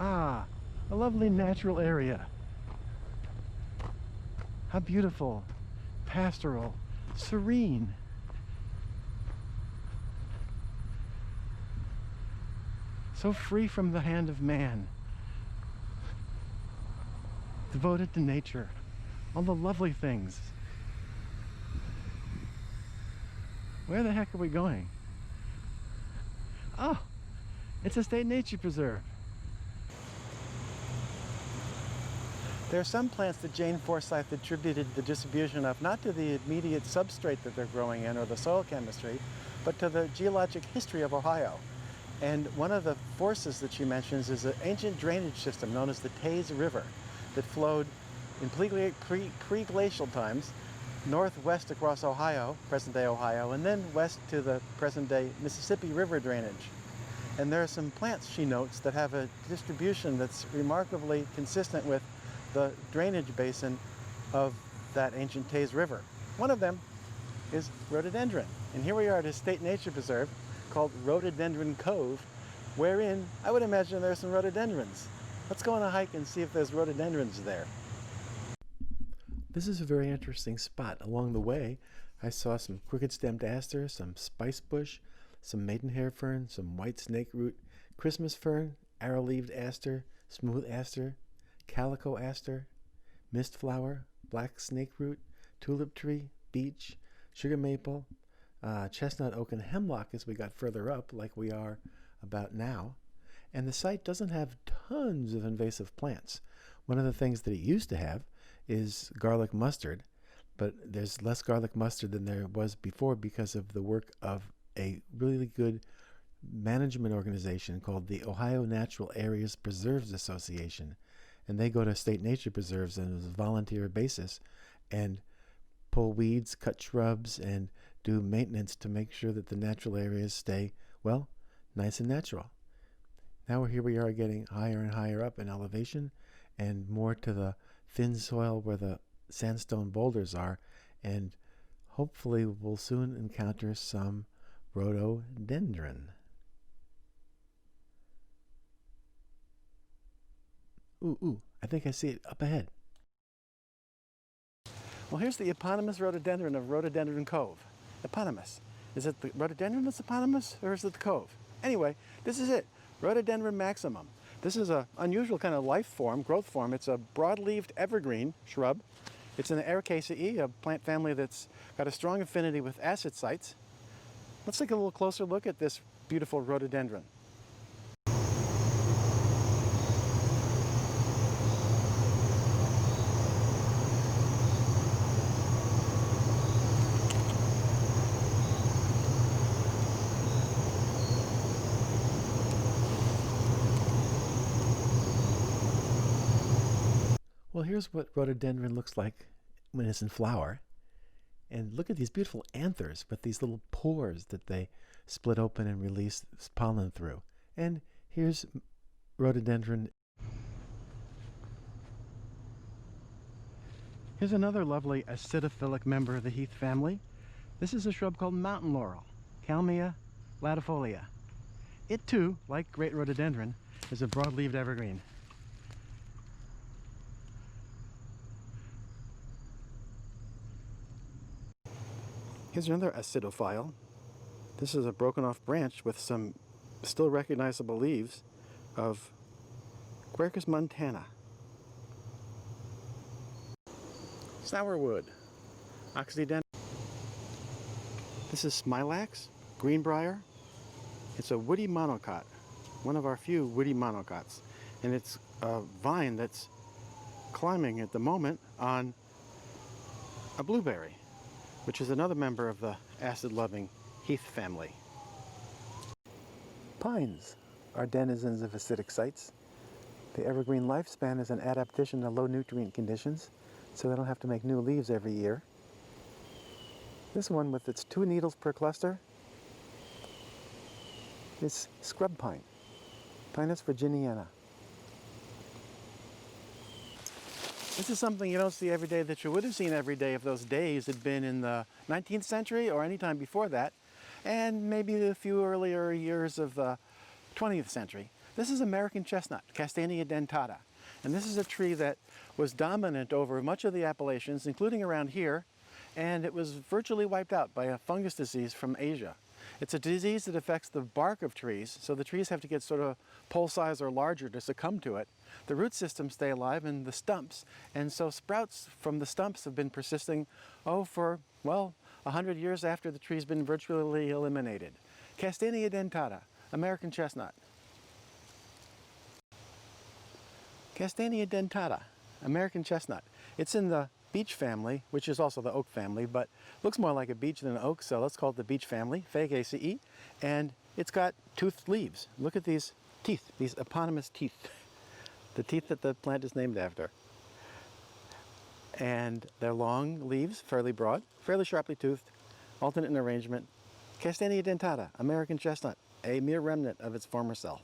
Ah, a lovely natural area. How beautiful, pastoral, serene. So free from the hand of man. Devoted to nature. All the lovely things. Where the heck are we going? Oh, it's a state nature preserve. There are some plants that Jane Forsyth attributed the distribution of not to the immediate substrate that they're growing in or the soil chemistry, but to the geologic history of Ohio. And one of the forces that she mentions is an ancient drainage system known as the Taze River that flowed in pre-glacial times northwest across Ohio, present-day Ohio, and then west to the present-day Mississippi River drainage. And there are some plants, she notes, that have a distribution that's remarkably consistent with the drainage basin of that ancient Taze River. One of them is rhododendron. And here we are at a state nature preserve called Rhododendron Cove, wherein I would imagine there are some rhododendrons. Let's go on a hike and see if there's rhododendrons there. This is a very interesting spot. Along the way, I saw some crooked-stemmed aster, some spice bush, some maidenhair fern, some white snakeroot, Christmas fern, arrow-leaved aster, smooth aster, calico aster, mist flower, black snakeroot, tulip tree, beech, sugar maple, chestnut oak, and hemlock as we got further up, like we are about now. And the site doesn't have tons of invasive plants. One of the things that it used to have is garlic mustard, but there's less garlic mustard than there was before because of the work of a really good management organization called the Ohio Natural Areas Preserves Association. And they go to state nature preserves on a volunteer basis and pull weeds, cut shrubs, and do maintenance to make sure that the natural areas stay, well, nice and natural. Now here we are getting higher and higher up in elevation and more to the thin soil where the sandstone boulders are, and hopefully we'll soon encounter some rhododendron. Ooh, I think I see it up ahead. Well, here's the eponymous rhododendron of Rhododendron Cove. Eponymous. Is it the rhododendron that's eponymous, or is it the cove? Anyway, this is it. Rhododendron maximum. This is an unusual kind of life form, growth form. It's a broad-leaved evergreen shrub. It's an Ericaceae, a plant family that's got a strong affinity with acid sites. Let's take a little closer look at this beautiful rhododendron. Well, here's what rhododendron looks like when it's in flower. And look at these beautiful anthers with these little pores that they split open and release pollen through. And here's rhododendron. Here's another lovely acidophilic member of the heath family. This is a shrub called mountain laurel, Kalmia latifolia. It too, like great rhododendron, is a broad-leaved evergreen. Here's another acidophile. This is a broken off branch with some still recognizable leaves of Quercus montana. Sourwood, Oxydendron. This is Smilax, greenbrier. It's a woody monocot, one of our few woody monocots. And it's a vine that's climbing at the moment on a blueberry, which is another member of the acid-loving heath family. Pines are denizens of acidic sites. The evergreen lifespan is an adaptation to low nutrient conditions, so they don't have to make new leaves every year. This one, with its 2 needles per cluster, is scrub pine, Pinus virginiana. This is something you don't see every day that you would have seen every day if those days had been in the 19th century or any time before that, and maybe a few earlier years of the 20th century. This is American chestnut, Castanea dentata. And this is a tree that was dominant over much of the Appalachians, including around here, and it was virtually wiped out by a fungus disease from Asia. It's a disease that affects the bark of trees, so the trees have to get sort of pole size or larger to succumb to it. The root systems stay alive in the stumps, and so sprouts from the stumps have been persisting, for, well, 100 years after the tree's been virtually eliminated. Castanea dentata, American chestnut. Castanea dentata, American chestnut. It's in the beech family, which is also the oak family, but looks more like a beech than an oak, so let's call it the beech family, Fagaceae. And it's got toothed leaves. Look at these teeth, these eponymous teeth. The teeth that the plant is named after. And they're long leaves, fairly broad, fairly sharply toothed, alternate in arrangement. Castanea dentata, American chestnut, a mere remnant of its former self.